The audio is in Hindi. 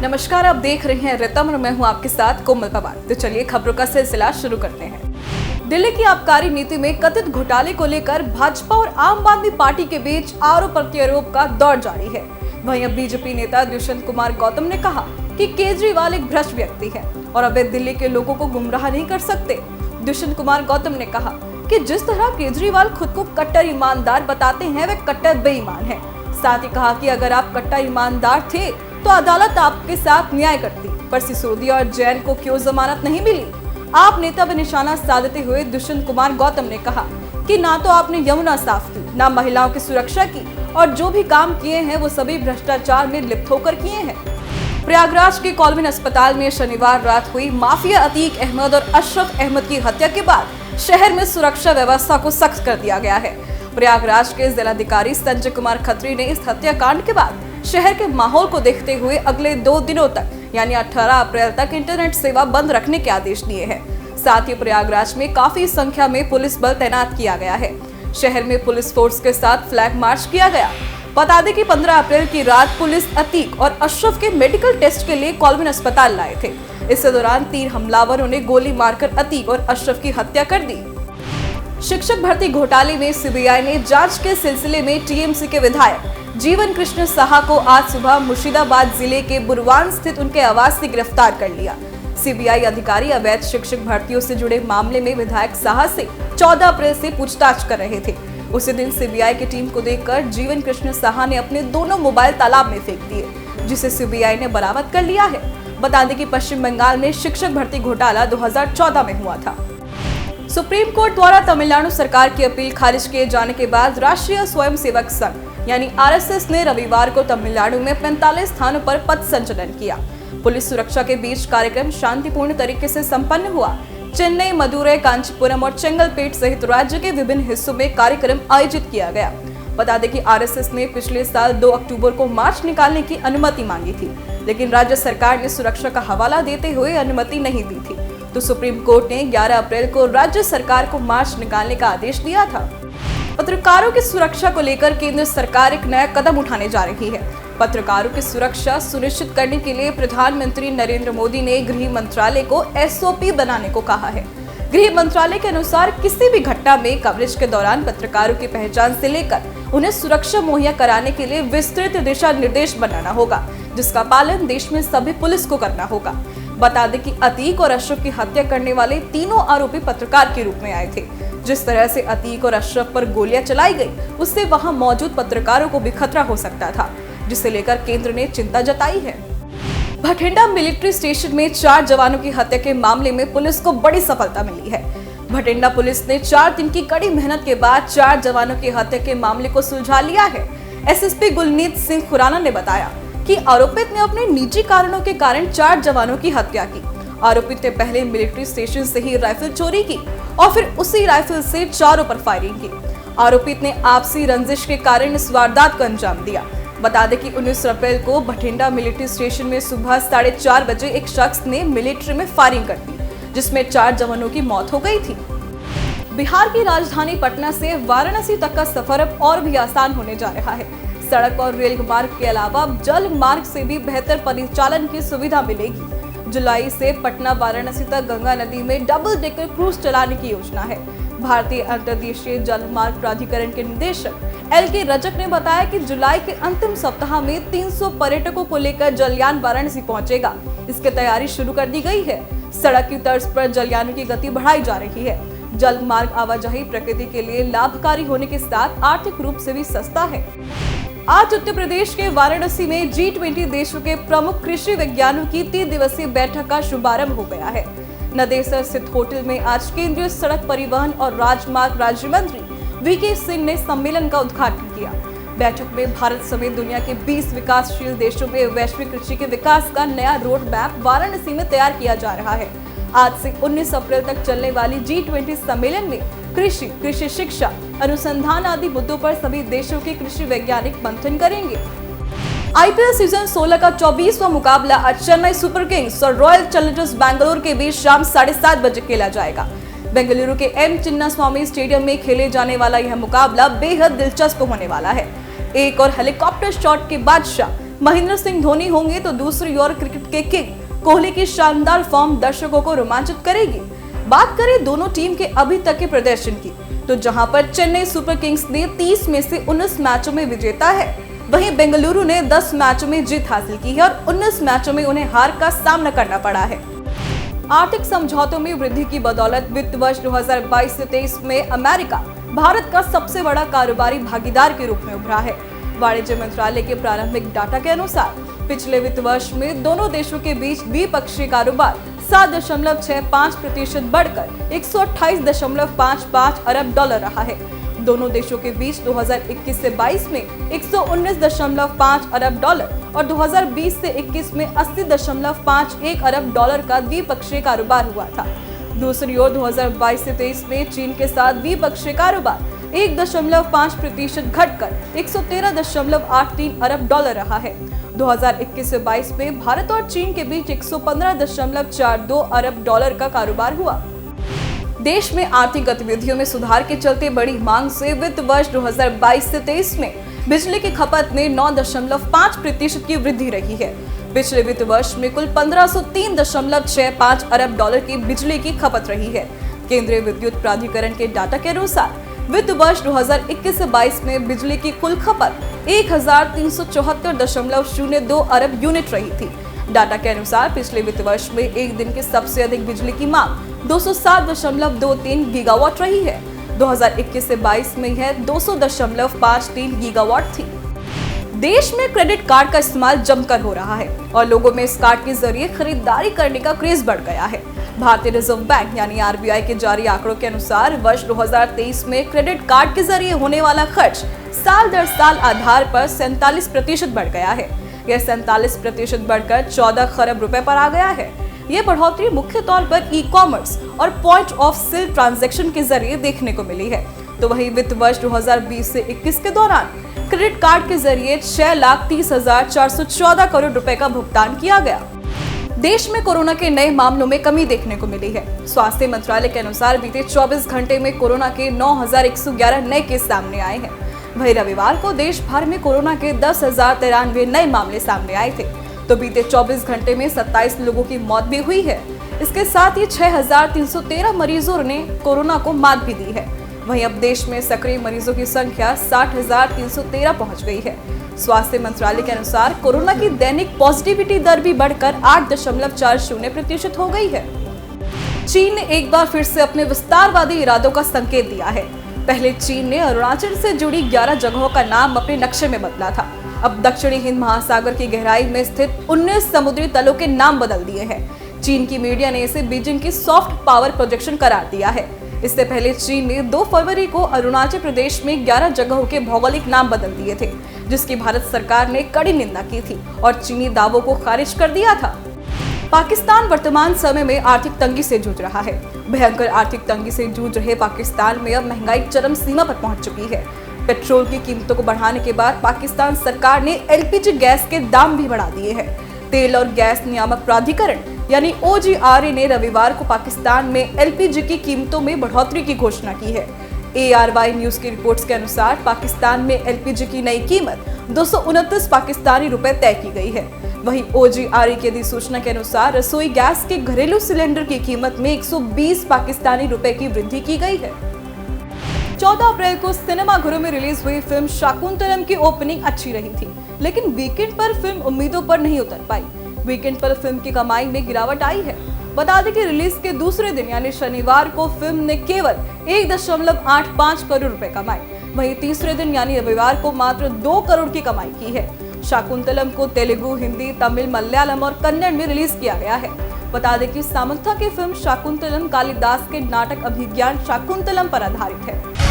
नमस्कार, आप देख रहे हैं रितम और मैं हूं आपके साथ कोमल पवार। तो चलिए खबरों का सिलसिला शुरू करते हैं। दिल्ली की आबकारी नीति में कथित घोटाले को लेकर भाजपा और आम आदमी पार्टी के बीच आरोप प्रत्यारोप का दौर जारी है। वहीं अब बीजेपी नेता दुष्यंत कुमार गौतम ने कहा कि केजरीवाल एक भ्रष्ट व्यक्ति है और अब वे दिल्ली के लोगों को गुमराह नहीं कर सकते। दुष्यंत कुमार गौतम ने कहा कि जिस तरह केजरीवाल खुद को कट्टर ईमानदार बताते हैं, वे कट्टर बेईमान है। साथ ही कहा कि अगर आप कट्टर ईमानदार थे तो अदालत आपके साथ न्याय करती, पर सिसोदिया और जैन को क्यों जमानत नहीं मिली। आप नेता पर निशाना साधते हुए दुष्यंत कुमार गौतम ने कहा कि ना तो आपने यमुना साफ की, ना महिलाओं की सुरक्षा की, और जो भी काम किए हैं वो सभी भ्रष्टाचार में लिप्त होकर किए हैं। प्रयागराज के कॉलविन अस्पताल में शनिवार रात हुई माफिया अतीक अहमद और अशरफ अहमद की हत्या के बाद शहर में सुरक्षा व्यवस्था को सख्त कर दिया गया है। प्रयागराज के जिलाधिकारी संजय कुमार खत्री ने इस हत्याकांड के बाद शहर के माहौल को देखते हुए अगले 2 दिनों तक यानी 18 अप्रैल तक इंटरनेट सेवा बंद रखने के आदेश दिए हैं। साथ ही प्रयागराज में काफी संख्या में पुलिस बल तैनात किया गया है। शहर में पुलिस फोर्स के साथ फ्लैग मार्च किया गया। बता दें कि 15 अप्रैल की रात पुलिस अतीक और अशरफ के मेडिकल टेस्ट के लिए कॉलविन अस्पताल लाए थे। इस दौरान 3 हमलावरों ने गोली मारकर अतीक और अशरफ की हत्या कर दी। शिक्षक भर्ती घोटाले में सीबीआई ने जांच के सिलसिले में टीएमसी के विधायक जीवन कृष्ण साहा को आज सुबह मुर्शिदाबाद जिले के बुरवान स्थित उनके आवास से गिरफ्तार कर लिया। सीबीआई अधिकारी अवैध शिक्षक भर्तियों से जुड़े मामले में विधायक साहा से 14 अप्रैल से पूछताछ कर रहे थे। उसी दिन सीबीआई की टीम को देखकर जीवन कृष्ण साहा ने अपने दोनों मोबाइल तालाब में फेंक दिए, जिसे सीबीआई ने बरामद कर लिया है। बता दें कि पश्चिम बंगाल में शिक्षक भर्ती घोटाला 2014 में हुआ था। सुप्रीम कोर्ट द्वारा तमिलनाडु सरकार की अपील खारिज किए जाने के बाद राष्ट्रीय स्वयंसेवक संघ यानी आरएसएस ने रविवार को तमिलनाडु में 45 स्थानों पर पथ संचलन किया। पुलिस सुरक्षा के बीच कार्यक्रम शांतिपूर्ण तरीके से संपन्न हुआ। चेन्नई, मदुरै, कांचीपुरम और चेंगलपेट सहित राज्य के विभिन्न हिस्सों में कार्यक्रम आयोजित किया गया। बता दें कि आरएसएस ने पिछले साल 2 अक्टूबर को मार्च निकालने की अनुमति मांगी थी, लेकिन राज्य सरकार ने सुरक्षा का हवाला देते हुए अनुमति नहीं दी थी। तो सुप्रीम कोर्ट ने 11 अप्रैल को राज्य सरकार को मार्च निकालने का आदेश दिया था। पत्रकारों की सुरक्षा को लेकर केंद्र सरकार एक नया कदम उठाने जा रही है। पत्रकारों की सुरक्षा सुनिश्चित करने के लिए प्रधानमंत्री नरेंद्र मोदी ने गृह मंत्रालय को एसओपी बनाने को कहा है। गृह मंत्रालय के अनुसार किसी भी घटना में कवरेज के दौरान पत्रकारों की पहचान से लेकर उन्हें सुरक्षा मुहैया कराने के लिए विस्तृत दिशा निर्देश बनाना होगा, जिसका पालन देश में सभी पुलिस को करना होगा। बता दें कि अतीक और अशरफ की हत्या करने वाले तीनों आरोपी पत्रकार के रूप में आए थे। जिस तरह से अतीक और अशरफ पर गोलियां चलाई गई, उससे वहां मौजूद पत्रकारों को भी खतरा हो सकता था, जिसे लेकर केंद्र ने चिंता जताई है। भटिंडा मिलिट्री स्टेशन में 4 जवानों की हत्या के मामले में पुलिस को बड़ी सफलता मिली है। भटिंडा पुलिस ने 4 दिन की कड़ी मेहनत के बाद 4 जवानों की हत्या के मामले को सुलझा लिया है। एसएसपी गुलनीत सिंह खुराना ने बताया कि आरोपित ने अपने निजी कारणों के कारण 4 जवानों की हत्या की। आरोपित ने पहले मिलिट्री स्टेशन से ही राइफल चोरी की और फिर उसी राइफल से चारों पर फायरिंग की। आरोपित ने आपसी रंजिश के कारण इस वारदात को अंजाम दिया। बता दें कि 19 अप्रैल को भटिंडा मिलिट्री स्टेशन में सुबह 4:30 बजे एक शख्स ने मिलिट्री में फायरिंग कर दी, जिसमें 4 जवानों की मौत हो गई थी। बिहार की राजधानी पटना से वाराणसी तक का सफर अब और भी आसान होने जा रहा है। सड़क और रेल मार्ग के अलावा जल मार्ग से भी बेहतर परिचालन की सुविधा मिलेगी। जुलाई से पटना वाराणसी तक गंगा नदी में डबल डेकर क्रूज चलाने की योजना है। भारतीय अंतर्देशीय जल मार्ग प्राधिकरण के निदेशक LK रजक ने बताया कि जुलाई के अंतिम सप्ताह में 300 पर्यटकों को लेकर जलयान वाराणसी पहुंचेगा। इसकी तैयारी शुरू कर दी गई है। सड़क की तर्ज पर जलयानों की गति बढ़ाई जा रही है। जल मार्ग आवाजाही प्रकृति के लिए लाभकारी होने के साथ आर्थिक रूप से भी सस्ता है। आज उत्तर प्रदेश के वाराणसी में G20 देशों के प्रमुख कृषि विज्ञानों की 3 दिवसीय बैठक का शुभारंभ हो गया है। नदेसर स्थित होटल में आज केंद्रीय सड़क परिवहन और राजमार्ग राज्य मंत्री VK सिंह ने सम्मेलन का उद्घाटन किया। बैठक में भारत समेत दुनिया के 20 विकासशील देशों में वैश्विक कृषि के विकास का नया रोड मैप वाराणसी में तैयार किया जा रहा है। आज से 19 अप्रैल तक चलने वाली G20 सम्मेलन में कृषि, कृषि शिक्षा, अनुसंधान आदि मुद्दों पर सभी देशों के कृषि वैज्ञानिक मंथन करेंगे। आईपीएल सीजन 16 का 24वां मुकाबला आज चेन्नई सुपर किंग्स और रॉयल चैलेंजर्स बैंगलोर के बीच शाम 7:30 बजे खेला जाएगा। बेंगलुरु के एम चिन्नास्वामी स्टेडियम में खेले जाने वाला यह मुकाबला बेहद दिलचस्प होने वाला है। एक और हेलीकॉप्टर शॉट के बादशाह महेंद्र सिंह धोनी होंगे तो दूसरी ओर क्रिकेट के किंग कोहली की शानदार फॉर्म दर्शकों को रोमांचित करेगी। बात करें दोनों टीम के अभी तक के प्रदर्शन की, तो जहां पर चेन्नई सुपर किंग्स ने 30 में से 19 मैचों में विजेता है, वहीं बेंगलुरु ने 10 मैचों में जीत हासिल की है और 19 मैचों में उन्हें हार का सामना करना पड़ा है। आर्थिक समझौतों में वृद्धि की बदौलत वित्त वर्ष 2022 से 23 में अमेरिका भारत का सबसे बड़ा कारोबारी भागीदार के रूप में उभरा है। वाणिज्य मंत्रालय के प्रारंभिक डाटा के अनुसार पिछले वित्त वर्ष में दोनों देशों के बीच द्विपक्षीय कारोबार 7.65% बढ़कर 128.55 अरब डॉलर रहा है। दोनों देशों के बीच 2021 से 22 में 119.5 अरब डॉलर और 2020 से 21 में 80.51 अरब डॉलर का द्विपक्षीय कारोबार हुआ था। दूसरी ओर 2022 से 23 में चीन के साथ द्विपक्षीय कारोबार 1.5% घटकर 113.83 अरब डॉलर रहा है। 2021 से 22 में भारत और चीन के बीच 115.42 अरब डॉलर का कारोबार हुआ। देश में आर्थिक गतिविधियों में सुधार के चलते बड़ी मांग से वित्त वर्ष 2022 से 23 में बिजली की खपत में 9.5% की वृद्धि रही है। पिछले वित्त वर्ष में कुल 1503.65 अरब डॉलर की बिजली की खपत रही है। केंद्रीय विद्युत प्राधिकरण के डाटा के अनुसार वित्त वर्ष 2021 से 22 में बिजली की कुल खपत 1374.02 अरब यूनिट रही थी। डाटा के अनुसार पिछले वित्त वर्ष में एक दिन की सबसे अधिक बिजली की मांग 207.23 गीगावाट रही है। 2021 से 22 में यह 200.53 गीगावाट थी। देश में क्रेडिट कार्ड का इस्तेमाल जमकर हो रहा है और लोगों में इस कार्ड के जरिए खरीदारी करने का क्रेज बढ़ गया है। भारतीय रिजर्व बैंक यानी आरबीआई के जारी आंकड़ों के अनुसार वर्ष 2023 में क्रेडिट कार्ड के जरिए होने वाला खर्च साल दर साल आधार पर 47% बढ़ गया है। यह 47% बढ़कर 14 खरब रुपए पर आ गया है। ये बढ़ोतरी मुख्य तौर पर ई कॉमर्स और पॉइंट ऑफ सेल ट्रांजैक्शन के जरिए देखने को मिली है। तो वहीं वित्त वर्ष 2020 से 21 के दौरान क्रेडिट कार्ड के जरिए 6,30,414 करोड़ रुपए का भुगतान किया गया। देश में कोरोना के नए मामलों में कमी देखने को मिली है। स्वास्थ्य मंत्रालय के अनुसार बीते 24 घंटे में कोरोना के 9,111 नए केस सामने आए हैं। वहीं रविवार को देश भर में कोरोना के 10,093 नए मामले सामने आए थे। तो बीते 24 घंटे में 27 लोगों की मौत भी हुई है। इसके साथ ही 6,313 मरीजों ने कोरोना को मात भी दी है। वहीं अब देश में सक्रिय मरीजों की संख्या 60,313 पहुंच गई है। स्वास्थ्य मंत्रालय के अनुसार कोरोना की दैनिक पॉजिटिविटी दर भी बढ़कर 8.40% हो गई है। चीन ने एक बार फिर से अपने विस्तारवादी इरादों का संकेत दिया है। पहले चीन ने अरुणाचल से जुड़ी 11 जगहों का नाम अपने नक्शे में बदला था। अब दक्षिणी हिंद महासागर की गहराई में स्थित 19 समुद्री तलों के नाम बदल दिए हैं। चीन की मीडिया ने इसे बीजिंग की सॉफ्ट पावर प्रोजेक्शन करार दिया है। इससे पहले चीन ने 2 फरवरी को अरुणाचल प्रदेश में 11 जगहों के भौगोलिक नाम बदल दिए थे, जिसकी भारत सरकार ने कड़ी निंदा की थी और चीनी दावों को खारिज कर दिया था। पाकिस्तान वर्तमान समय में आर्थिक तंगी से जूझ रहा है। भयंकर आर्थिक तंगी से जूझ रहे पाकिस्तान में अब महंगाई चरम सीमा पर पहुंच चुकी है। पेट्रोल की कीमतों को बढ़ाने के बाद पाकिस्तान सरकार ने एलपीजी गैस के दाम भी बढ़ा दिए हैं। तेल और गैस नियामक प्राधिकरण यानी OGRA ने रविवार को पाकिस्तान में एलपीजी की कीमतों में बढ़ोतरी की घोषणा की है। ARY न्यूज की रिपोर्ट्स के अनुसार पाकिस्तान में एलपीजी की नई कीमत 229 पाकिस्तानी रुपए तय की गई है। वहीं OGRA की अधिसूचना के अनुसार रसोई गैस के घरेलू सिलेंडर की कीमत में 120 पाकिस्तानी रुपए की वृद्धि की गई है। 14 अप्रैल को सिनेमाघरों में रिलीज हुई फिल्म शाकुंतलम की ओपनिंग अच्छी रही थी, लेकिन वीकेंड पर फिल्म उम्मीदों पर नहीं उतर पाई। वीकेंड पर फिल्म की कमाई में गिरावट आई है। बता दें कि रिलीज के दूसरे दिन यानी शनिवार को फिल्म ने केवल 1.85 करोड़ रुपए कमाए। वहीं तीसरे दिन यानी रविवार को मात्र 2 करोड़ की कमाई की है। शाकुंतलम को तेलुगु, हिंदी, तमिल, मलयालम और कन्नड़ में रिलीज किया गया है। बता दें कि सामंथा की फिल्म शाकुंतलम कालिदास के नाटक अभिज्ञान शाकुंतलम पर आधारित है।